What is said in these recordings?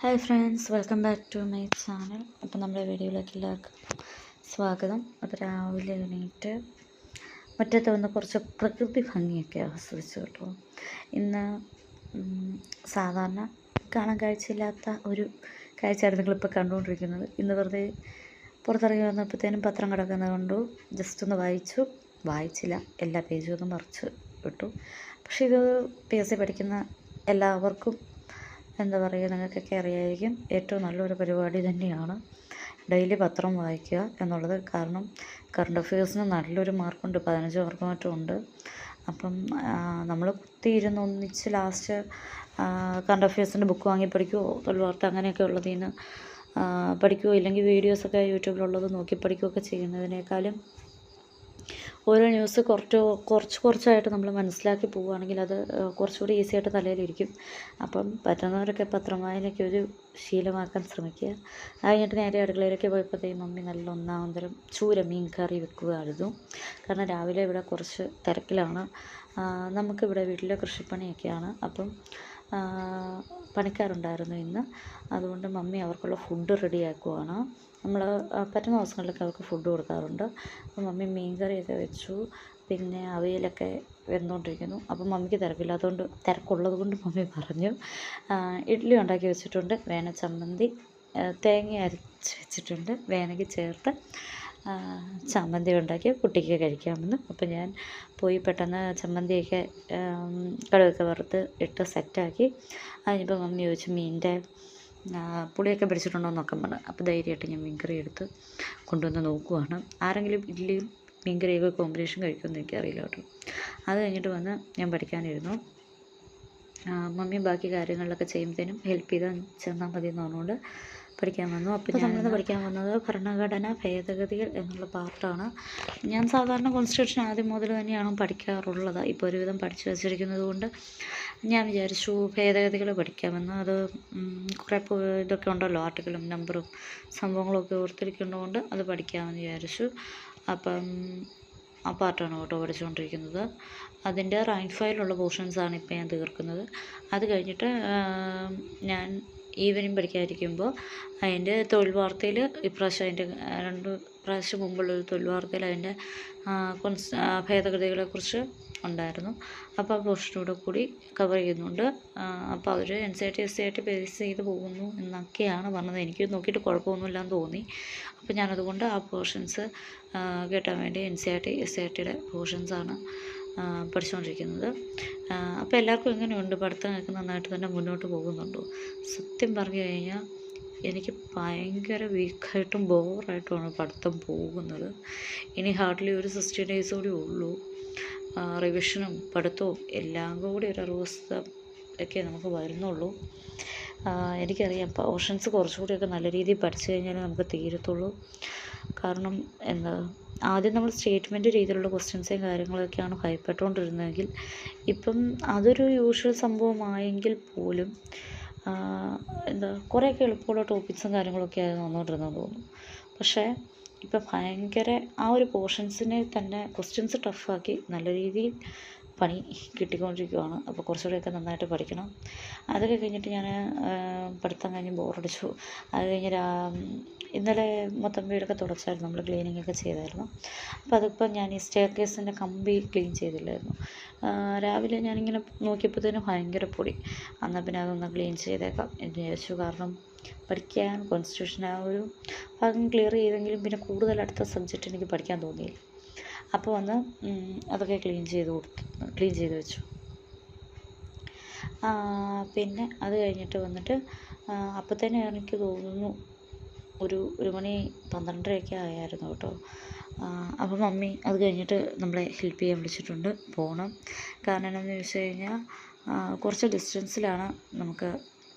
Hi friends, welcome back to my channel. അപ്പോൾ നമ്മുടെ വീഡിയോയിലേക്ക് എല്ലാവർക്കും സ്വാഗതം. അപ്പോൾ രാവിലെ എണീറ്റ് മുറ്റത്ത് വന്ന് കുറച്ച് പ്രകൃതി ഭംഗിയൊക്കെ ആസ്വദിച്ചു കേട്ടോ. ഇന്ന് സാധാരണ കാണാൻ കാഴ്ചയില്ലാത്ത ഒരു കാഴ്ചയാണ് നിങ്ങളിപ്പോൾ കണ്ടുകൊണ്ടിരിക്കുന്നത്. ഇന്ന് വെറുതെ പുറത്തിറങ്ങി വന്നപ്പോഴത്തേനും പത്രം കിടക്കുന്നത് കൊണ്ടു ജസ്റ്റ് ഒന്ന് വായിച്ചില്ല, എല്ലാ പേജും ഒന്ന് മറിച്ച് വിട്ടു. പക്ഷേ ഇത് PSC പഠിക്കുന്ന എല്ലാവർക്കും എന്താ പറയുക, നിങ്ങൾക്കൊക്കെ അറിയായിരിക്കും, ഏറ്റവും നല്ലൊരു പരിപാടി തന്നെയാണ് ഡെയിലി പത്രം വായിക്കുക എന്നുള്ളത്. കാരണം കറണ്ട് അഫെയർസിന് നല്ലൊരു മാർക്കുണ്ട്, 15 മാർക്ക് മറ്റും ഉണ്ട്. അപ്പം നമ്മൾ കുത്തിയിരുന്ന് ഒന്നിച്ച് ലാസ്റ്റ് കറണ്ട് അഫെയർസിൻ്റെ ബുക്ക് വാങ്ങി പഠിക്കുമോ, തൊഴിൽവാർത്ത അങ്ങനെയൊക്കെ ഉള്ളതിന് പഠിക്കുമോ, ഇല്ലെങ്കിൽ വീഡിയോസൊക്കെ യൂട്യൂബിലുള്ളത് നോക്കി പഠിക്കുകയൊക്കെ ചെയ്യുന്നതിനേക്കാളും ഓരോ ന്യൂസ് കുറച്ചായിട്ട് നമ്മൾ മനസ്സിലാക്കി പോവുകയാണെങ്കിൽ അത് കുറച്ചുകൂടി ഈസി ആയിട്ട് തലയിലിരിക്കും. അപ്പം പറ്റുന്നവരൊക്കെ പത്രം വായനയൊക്കെ ഒരു ശീലമാക്കാൻ ശ്രമിക്കുക. അത് കഴിഞ്ഞിട്ട് നേരെ അടുക്കളയിലേക്ക് പോയപ്പോഴത്തേക്കും മമ്മി നല്ല ഒന്നാന്തരം ചൂര മീൻ കറി വെക്കുകയായിരുന്നു. കാരണം രാവിലെ ഇവിടെ കുറച്ച് തിരക്കിലാണ്. നമുക്കിവിടെ വീട്ടിലെ കൃഷിപ്പണിയൊക്കെയാണ്. അപ്പം പണിക്കാരുണ്ടായിരുന്നു ഇന്ന്. അതുകൊണ്ട് മമ്മി അവർക്കുള്ള ഫുഡ് റെഡിയാക്കുവാണ്. നമ്മൾ പറ്റുന്ന ദിവസങ്ങളിലൊക്കെ അവർക്ക് ഫുഡ് കൊടുക്കാറുണ്ട്. അപ്പം മമ്മി മീൻകറിയൊക്കെ വെച്ചു, പിന്നെ അവിയലൊക്കെ വെന്തുകൊണ്ടിരിക്കുന്നു. അപ്പം മമ്മിക്ക് തിരക്കുള്ളത് കൊണ്ട് മമ്മി പറഞ്ഞു ഇഡ്ഡലി ഉണ്ടാക്കി വെച്ചിട്ടുണ്ട്, വേണ ചമ്മന്തി തേങ്ങ അരച്ച് വെച്ചിട്ടുണ്ട്, വേണമെങ്കിൽ ചേർത്ത് ചമ്മന്തി ഉണ്ടാക്കി കുട്ടിക്ക് കഴിക്കാമെന്ന്. അപ്പം ഞാൻ പോയി പെട്ടെന്ന് ചമ്മന്തിയൊക്കെ കടുകൊക്കെ വറുത്ത് ഇട്ട് സെറ്റാക്കി. അതിനിപ്പോൾ മമ്മി ചോദിച്ചു മീനിൻ്റെ പുളിയൊക്കെ പിടിച്ചിട്ടുണ്ടോ എന്നൊക്കെ പറഞ്ഞു. അപ്പോൾ ധൈര്യമായിട്ട് ഞാൻ മീൻകറി എടുത്ത് കൊണ്ടുവന്ന് നോക്കുവാണ്. ആരെങ്കിലും ഇഡ്ഡലിയും മീൻകറിയൊക്കെ കോമ്പിനേഷൻ കഴിക്കുമെന്ന് എനിക്കറിയില്ല കേട്ടോ. അത് കഴിഞ്ഞിട്ട് വന്ന് ഞാൻ പഠിക്കാനിരുന്നു. മമ്മി ബാക്കി കാര്യങ്ങളിലൊക്കെ ചെയ്യുമ്പോഴത്തേനും ഹെൽപ്പ് ചെയ്താൽ ചെന്നാൽ മതി എന്ന് പറഞ്ഞുകൊണ്ട് പഠിക്കാൻ വന്നു. അപ്പോൾ നമ്മളിന്ന് പഠിക്കാൻ വന്നത് ഭരണഘടന ഭേദഗതികൾ എന്നുള്ള പാർട്ടാണ്. ഞാൻ സാധാരണ കോൺസ്റ്റിറ്റ്യൂഷൻ ആദ്യം മുതൽ തന്നെയാണ് പഠിക്കാറുള്ളത്. ഇപ്പോൾ ഒരുവിധം പഠിച്ചു വച്ചിരിക്കുന്നത് കൊണ്ട് ഞാൻ വിചാരിച്ചു ഭേദഗതികൾ പഠിക്കാമെന്ന്. അത് കുറേ ഇതൊക്കെ ഉണ്ടല്ലോ, ആർട്ടിക്കിളും നമ്പറും സംഭവങ്ങളൊക്കെ ഓർത്തിരിക്കുന്നതുകൊണ്ട് അത് പഠിക്കാമെന്ന് വിചാരിച്ചു. അപ്പം ആ പാർട്ടാണ് കേട്ടോ പഠിച്ചുകൊണ്ടിരിക്കുന്നത്. അതിൻ്റെ റാങ്ക് ഫയലുള്ള പോർഷൻസാണ് ഇപ്പോൾ ഞാൻ തീർക്കുന്നത്. അത് കഴിഞ്ഞിട്ട് ഞാൻ ഈവനിങ് പഠിക്കാതിരിക്കുമ്പോൾ അതിൻ്റെ തൊഴിൽ വാർത്തയിൽ ഇപ്രാവശ്യം അതിൻ്റെ 2 പ്രാവശ്യം മുമ്പുള്ളൊരു തൊഴിൽ വാർത്തയിൽ അതിൻ്റെ ഭേദഗതികളെക്കുറിച്ച് ഉണ്ടായിരുന്നു. അപ്പോൾ ആ പോർഷനോട് കൂടി കവർ ചെയ്യുന്നുണ്ട്. അപ്പോൾ അവർ NCERT SCERT ബേസ് ചെയ്ത് പോകുന്നു എന്നൊക്കെയാണ് പറഞ്ഞത്. എനിക്ക് നോക്കിയിട്ട് കുഴപ്പമൊന്നുമില്ലെന്ന് തോന്നി. അപ്പോൾ ഞാനതുകൊണ്ട് ആ പോർഷൻസ് കേട്ടാൻ വേണ്ടി NCERT SCERTയുടെ പോർഷൻസാണ് പഠിച്ചുകൊണ്ടിരിക്കുന്നത്. അപ്പോൾ എല്ലാവർക്കും എങ്ങനെയുണ്ട്, പഠിത്തമൊക്കെ നന്നായിട്ട് തന്നെ മുന്നോട്ട് പോകുന്നുണ്ടോ? സത്യം പറഞ്ഞു കഴിഞ്ഞാൽ എനിക്ക് ഭയങ്കര വീക്കായിട്ടും ബോറായിട്ടുമാണ് പഠിത്തം പോകുന്നത്. ഇനി ഹാർഡ്ലി ഒരു 60 days കൂടി ഉള്ളൂ. റിവിഷനും പഠിത്തവും എല്ലാം കൂടി ഒരു 60 ദിവസം ഒക്കെ നമുക്ക് വരുന്നുള്ളൂ. എനിക്കറിയാം പോർഷൻസ് കുറച്ചുകൂടിയൊക്കെ നല്ല രീതിയിൽ പഠിച്ചു കഴിഞ്ഞാൽ നമുക്ക് തീരത്തുള്ളൂ. കാരണം ആദ്യം നമ്മൾ സ്റ്റേറ്റ്മെൻറ്റ് രീതിയിലുള്ള ക്വസ്റ്റ്യൻസും കാര്യങ്ങളൊക്കെയാണ് ഭയപ്പെട്ടുകൊണ്ടിരുന്നതെങ്കിൽ ഇപ്പം അതൊരു യൂഷ്വൽ സംഭവമായെങ്കിൽ പോലും കുറേയൊക്കെ എളുപ്പമുള്ള ടോപ്പിക്സും കാര്യങ്ങളൊക്കെ ആയിരുന്നു വന്നുകൊണ്ടിരുന്നതെന്ന് തോന്നുന്നു. പക്ഷേ ഇപ്പം ഭയങ്കര ആ ഒരു പോർഷൻസിനെ തന്നെ ക്വസ്റ്റ്യൻസ് ടഫാക്കി നല്ല രീതിയിൽ പണി കിട്ടിക്കൊണ്ടിരിക്കുകയാണ്. അപ്പോൾ കുറച്ചുകൂടെയൊക്കെ നന്നായിട്ട് പഠിക്കണം. അതൊക്കെ കഴിഞ്ഞിട്ട് ഞാൻ പഠിത്തം കഴിഞ്ഞ് ബോറടിച്ചു. അത് കഴിഞ്ഞ് ഇന്നലെ മൊത്തം വീടൊക്കെ തുടച്ചായിരുന്നു, നമ്മൾ ക്ലീനിങ് ഒക്കെ ചെയ്തായിരുന്നു. അപ്പോൾ അതിപ്പോൾ ഞാൻ ഈ സ്റ്റെയർ കേസിൻ്റെ കമ്പി ക്ലീൻ ചെയ്തില്ലായിരുന്നു. രാവിലെ ഞാനിങ്ങനെ നോക്കിയപ്പോഴത്തേനും ഭയങ്കര പൊടി. എന്നാൽ പിന്നെ അതൊന്ന് ക്ലീൻ ചെയ്തേക്കാം എന്ന് വിചാരിച്ചു. കാരണം പഠിക്കാൻ കോൺസ്റ്റിറ്റ്യൂഷൻ ആ ഒരു ഭാഗം ക്ലിയർ ചെയ്തെങ്കിലും പിന്നെ കൂടുതൽ അടുത്ത സബ്ജക്റ്റ് എനിക്ക് പഠിക്കാൻ തോന്നിയില്ല. അപ്പോൾ വന്ന് അതൊക്കെ ക്ലീൻ ചെയ്ത് വെച്ചു. പിന്നെ അത് കഴിഞ്ഞിട്ട് വന്നിട്ട് അപ്പോൾ തന്നെ എനിക്ക് തോന്നുന്നു ഒരു മണി 12:30 ആയായിരുന്നു കേട്ടോ. അപ്പോൾ മമ്മി അത് കഴിഞ്ഞിട്ട് നമ്മളെ ഹെൽപ്പ് ചെയ്യാൻ വിളിച്ചിട്ടുണ്ട്, പോകണം. കാരണം എന്താണെന്ന് ചോദിച്ചു കഴിഞ്ഞാൽ കുറച്ച് ഡിസ്റ്റൻസിലാണ് നമുക്ക്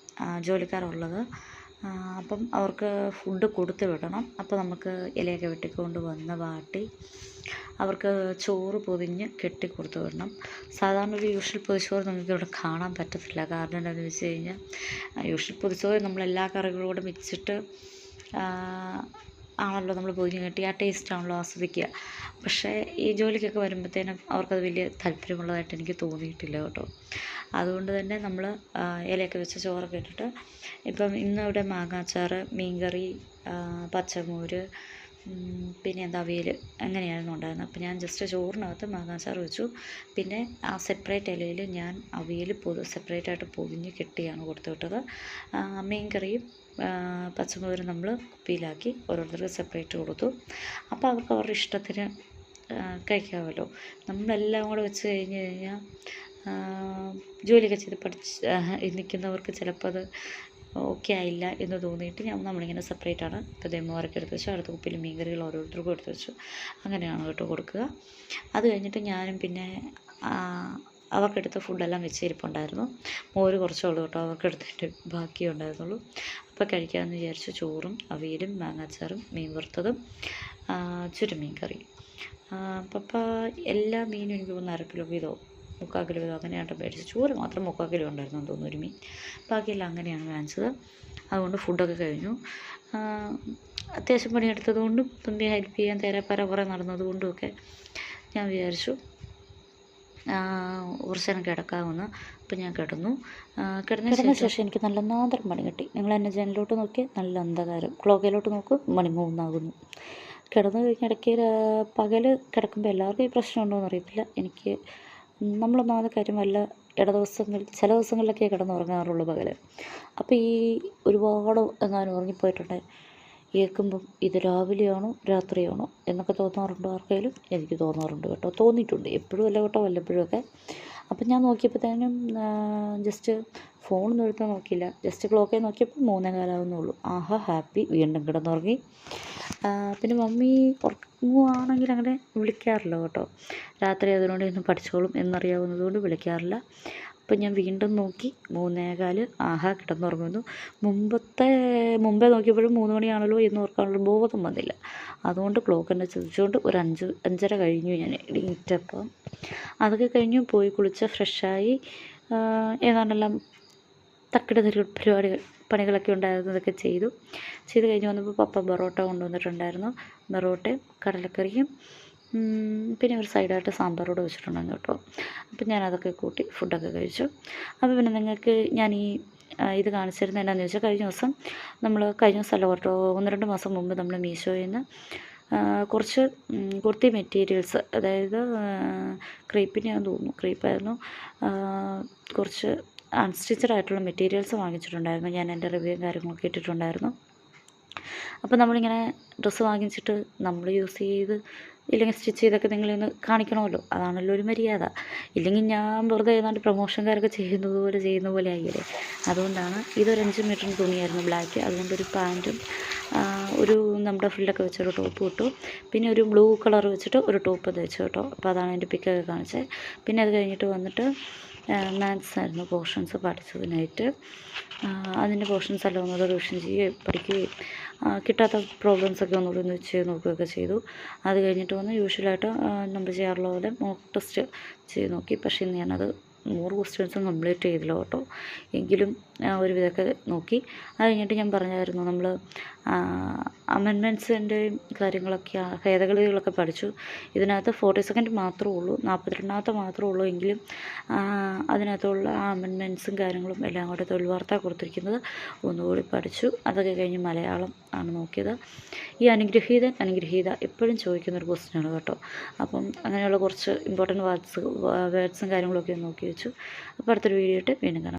ജോലിക്കാരുള്ളത്. അപ്പം അവർക്ക് ഫുഡ് കൊടുത്ത് വിടണം. അപ്പോൾ നമുക്ക് ഇലയൊക്കെ വെട്ടിക്കൊണ്ട് വന്ന് വാട്ടി അവർക്ക് ചോറ് പൊതിഞ്ഞ് കെട്ടി കൊടുത്ത് വിടണം. സാധാരണ ഒരു യൂഷ്വൽ പൊതിച്ചോറ് നിങ്ങൾക്ക് ഇവിടെ കാണാൻ പറ്റത്തില്ല. കാരണം എന്താണെന്ന് വെച്ച് കഴിഞ്ഞാൽ യൂഷ്വൽ പൊതിച്ചോറ് നമ്മളെല്ലാ കറികളോടും വെച്ചിട്ട് ആണല്ലോ നമ്മൾ പൊതിഞ്ഞ് കെട്ടി ആ ടേസ്റ്റാണല്ലോ ആസ്വദിക്കുക. പക്ഷേ ഈ ജോലിക്കൊക്കെ വരുമ്പോഴത്തേനും അവർക്കത് വലിയ താല്പര്യമുള്ളതായിട്ട് എനിക്ക് തോന്നിയിട്ടില്ല കേട്ടോ. അതുകൊണ്ട് തന്നെ നമ്മൾ ഇലയൊക്കെ വെച്ച് ചോറൊക്കെ ഇട്ടിട്ട് ഇപ്പം ഇന്നിവിടെ മാങ്ങാച്ചാറ്, മീൻകറി, പച്ചമോര്, പിന്നെ എന്താ അവിയൽ അങ്ങനെയായിരുന്നു ഉണ്ടായിരുന്നത്. അപ്പോൾ ഞാൻ ജസ്റ്റ് ചോറിനകത്ത് മാങ്ങാച്ചാറ് വെച്ചു. പിന്നെ ആ സെപ്പറേറ്റ് ഇലയിൽ ഞാൻ അവിയൽ സെപ്പറേറ്റായിട്ട് പൊതിഞ്ഞ് കെട്ടിയാണ് കൊടുത്തു വിട്ടത്. മീൻകറിയും പച്ചമോരും നമ്മൾ കുപ്പിയിലാക്കി ഓരോരുത്തർക്ക് സെപ്പറേറ്റ് കൊടുത്തു. അപ്പോൾ അവർക്ക് അവരുടെ ഇഷ്ടത്തിന് കഴിക്കാമല്ലോ. നമ്മളെല്ലാം കൂടെ വെച്ച് കഴിഞ്ഞ് കഴിഞ്ഞാൽ ജോലിയൊക്കെ ചെയ്ത് നിൽക്കുന്നവർക്ക് ചിലപ്പോൾ അത് ഓക്കെ ആയില്ല എന്ന് തോന്നിയിട്ട് നമ്മളിങ്ങനെ സെപ്പറേറ്റാണ് ഇപ്പോൾ ദമ്മോരൊക്കെ എടുത്ത് വെച്ചു. അടുത്ത കുപ്പിയിൽ മീൻകറികൾ ഓരോരുത്തർക്കും എടുത്ത് വെച്ചു. അങ്ങനെയാണ് കേട്ടോ കൊടുക്കുക. അത് കഴിഞ്ഞിട്ട് ഞാനും പിന്നെ അവർക്കെടുത്ത ഫുഡെല്ലാം വെച്ചിരിപ്പുണ്ടായിരുന്നു. മോര് കുറച്ചേ ഉള്ളൂ കേട്ടോ, അവർക്കെടുത്തിട്ട് ബാക്കിയേ ഉണ്ടായിരുന്നുള്ളൂ. അപ്പോൾ കഴിക്കാമെന്ന് വിചാരിച്ചു. ചോറും അവിയലും മാങ്ങാച്ചാറും മീൻ വറുത്തതും ചുരുമീൻ കറിയും. പപ്പ എല്ലാ മീനും എനിക്ക് തോന്നുന്നു 1/2 കിലോ വീതമോ 3/4 കിലോ വീതമോ അങ്ങനെയായിട്ട് മേടിച്ചു. ചോറ് മാത്രം 3/4 കിലോ ഉണ്ടായിരുന്നു എന്ന് തോന്നുന്നു ഒരു മീൻ. ബാക്കിയെല്ലാം അങ്ങനെയാണ് വാങ്ങിച്ചത്. അതുകൊണ്ട് ഫുഡൊക്കെ കഴിഞ്ഞു. അത്യാവശ്യം പണിയെടുത്തത് കൊണ്ടും തുമ്പി ഹെൽപ്പ് ചെയ്യാൻ തേരാപ്പാര കുറേ നടന്നതുകൊണ്ടുമൊക്കെ ഞാൻ വിചാരിച്ചു കുറച്ച് നേരം കിടക്കാമെന്ന്. അപ്പോൾ ഞാൻ കിടന്നു. കിടന്ന ശേഷം എനിക്ക് നല്ല നാന്തരം പണി കിട്ടി. നിങ്ങൾ എന്നെ ജനലിലോട്ട് നോക്കി നല്ല അന്ധകാരം, ക്ലോക്കിലോട്ട് നോക്കും മണി 3 ആകുന്നു. കിടന്നു കഴിഞ്ഞ ഇടയ്ക്ക് പകൽ കിടക്കുമ്പോൾ എല്ലാവർക്കും ഈ പ്രശ്നമുണ്ടോയെന്ന് അറിയത്തില്ല. എനിക്ക് നമ്മളൊന്നാമത്തെ കാര്യം ചില ദിവസങ്ങളിലൊക്കെ കിടന്നുറങ്ങാറുള്ളൂ പകൽ. അപ്പോൾ ഈ ഒരുപാട് എങ്ങാനും ഉറങ്ങിപ്പോയിട്ടുണ്ടെ കേൾക്കുമ്പം ഇത് രാവിലെയാണോ രാത്രിയാണോ എന്നൊക്കെ തോന്നാറുണ്ടോ ആർക്കെങ്കിലും? എനിക്ക് തോന്നാറുണ്ട് കേട്ടോ, തോന്നിയിട്ടുണ്ട്. എപ്പോഴും അല്ല കേട്ടോ, വല്ലപ്പോഴുമൊക്കെ. അപ്പം ഞാൻ നോക്കിയപ്പോഴത്തേനും ജസ്റ്റ് ഫോണൊന്നും എടുത്താൽ നോക്കിയില്ല, ജസ്റ്റ് ക്ലോക്കിൽ നോക്കിയപ്പോൾ 3:15 ആവുന്നുള്ളൂ. ആഹാ ഹാപ്പി, വീണ്ടും കിടന്നുറങ്ങി. പിന്നെ മമ്മി ഉറങ്ങുവാണെങ്കിൽ അങ്ങനെ വിളിക്കാറില്ല കേട്ടോ, രാത്രി അതിനോട് ഇന്ന് പഠിച്ചോളും എന്നറിയാവുന്നതുകൊണ്ട് വിളിക്കാറില്ല. അപ്പം ഞാൻ വീണ്ടും നോക്കി 3:15. ആഹാ കിടന്നുറങ്ങുന്നു. മുമ്പേ നോക്കിയപ്പോഴും 3 മണിയാണല്ലോ എന്ന് ഓർക്കാനുള്ള ബോധം വന്നില്ല. അതുകൊണ്ട് ക്ലോക്ക് തന്നെ ചതിച്ചുകൊണ്ട് ഒരു 5:30 കഴിഞ്ഞു ഞാൻ എണീറ്റപ്പം. അതൊക്കെ കഴിഞ്ഞു പോയി കുളിച്ച് ഫ്രഷായി ഏതാണ്ടെല്ലാം തക്കിട പണികളൊക്കെ ഉണ്ടായിരുന്നതൊക്കെ ചെയ്തു കഴിഞ്ഞ് വന്നപ്പോൾ പപ്പ ബറോട്ട കൊണ്ടുവന്നിട്ടുണ്ടായിരുന്നു. ബറോട്ടയും കടലക്കറിയും പിന്നെ ഒരു സൈഡായിട്ട് സാമ്പാറോട് വെച്ചിട്ടുണ്ടായിരുന്നു കേട്ടോ. അപ്പം ഞാനതൊക്കെ കൂട്ടി ഫുഡൊക്കെ കഴിച്ചു. അപ്പോൾ പിന്നെ നിങ്ങൾക്ക് ഞാൻ ഇത് കാണിച്ചിരുന്നത് എന്താണെന്ന് ചോദിച്ചാൽ, കഴിഞ്ഞ ദിവസമല്ല കേട്ടോ, 1-2 മാസം മുമ്പ് നമ്മൾ മീഷോയിൽ നിന്ന് കുറച്ച് കുർത്തി മെറ്റീരിയൽസ്, അതായത് ക്രേപ്പിനെയാണെന്ന് തോന്നുന്നു, ക്രേപ്പായിരുന്നു, കുറച്ച് അൺസ്റ്റിച്ചഡ് ആയിട്ടുള്ള മെറ്റീരിയൽസ് വാങ്ങിച്ചിട്ടുണ്ടായിരുന്നു. ഞാൻ എൻ്റെ റിവ്യൂ കാര്യങ്ങളൊക്കെ ഇട്ടിട്ടുണ്ടായിരുന്നു. അപ്പോൾ നമ്മളിങ്ങനെ ഡ്രസ്സ് വാങ്ങിച്ചിട്ട് നമ്മൾ യൂസ് ചെയ്ത് ഇല്ലെങ്കിൽ സ്റ്റിച്ച് ചെയ്തൊക്കെ നിങ്ങളൊന്ന് കാണിക്കണമല്ലോ, അതാണല്ലോ ഒരു മര്യാദ. ഇല്ലെങ്കിൽ ഞാൻ വെറുതെ ഏതാണ്ട് പ്രൊമോഷൻകാരൊക്കെ ചെയ്യുന്ന പോലെ ആയില്ലേ. അതുകൊണ്ടാണ് ഇതൊരു 5 മീറ്റർ തുണിയായിരുന്നു ബ്ലാക്ക്. അതുകൊണ്ടൊരു പാൻറ്റും ഒരു നമ്മുടെ ഫ്രില്ലൊക്കെ വെച്ചൊരു ടോപ്പ് ഇട്ടു. പിന്നെ ഒരു ബ്ലൂ കളർ വെച്ചിട്ട് ഒരു ടോപ്പ് തയ്ച്ചു കേട്ടോ. അപ്പോൾ അതാണ് എൻ്റെ പിക്കൊക്കെ കാണിച്ചത്. പിന്നെ അത് കഴിഞ്ഞിട്ട് വന്നിട്ട് മാത്സ് ആയിരുന്നു പോർഷൻസ് പഠിച്ചതിനായിട്ട്. അതിൻ്റെ പോർഷൻസ് എല്ലാം ഒന്നുകൂടെ റിവിഷൻ ചെയ്യുകയും പഠിക്കുകയും കിട്ടാത്ത പ്രോബ്ലംസൊക്കെ ഒന്നുകൂടി ചെയ്ത് നോക്കുകയൊക്കെ ചെയ്തു. അത് കഴിഞ്ഞിട്ട് വന്ന് യൂഷ്വലായിട്ട് നമ്മൾ ചെയ്യാറുള്ള പോലെ മോക്ക് ടെസ്റ്റ് ചെയ്ത് നോക്കി. പക്ഷേ ഇന്ന് ഞാനത് 100 ക്വസ്റ്റ്യൻസും കംപ്ലീറ്റ് ചെയ്തില്ല കേട്ടോ, എങ്കിലും ഒരുവിധമൊക്കെ നോക്കി. അത് കഴിഞ്ഞിട്ട് ഞാൻ പറഞ്ഞായിരുന്നു നമ്മൾ അമെൻമെൻറ്റ്സിൻ്റെയും കാര്യങ്ങളൊക്കെ ഭേദഗതികളൊക്കെ പഠിച്ചു. ഇതിനകത്ത് 40 സെക്കൻഡ് മാത്രമേ ഉള്ളൂ, 42ാമത്തെ മാത്രമേ ഉള്ളൂ, എങ്കിലും അതിനകത്തുള്ള ആ അമെൻമെൻറ്റ്സും കാര്യങ്ങളും എല്ലാം കൂടെ തൊഴിൽ വാർത്ത കൊടുത്തിരിക്കുന്നത് ഒന്നുകൂടി പഠിച്ചു. അതൊക്കെ കഴിഞ്ഞ് മലയാളം ആണ് നോക്കിയത്. ഈ അനുഗ്രഹീത എപ്പോഴും ചോദിക്കുന്നൊരു ക്വസ്റ്റ്യനാണ് കേട്ടോ. അപ്പം അങ്ങനെയുള്ള കുറച്ച് ഇമ്പോർട്ടൻറ്റ് വേർഡ്സും കാര്യങ്ങളൊക്കെ നോക്കി വെച്ചു. അപ്പോൾ അടുത്തൊരു വീഡിയോ ഇട്ട് വീണ്ടും കാണാം.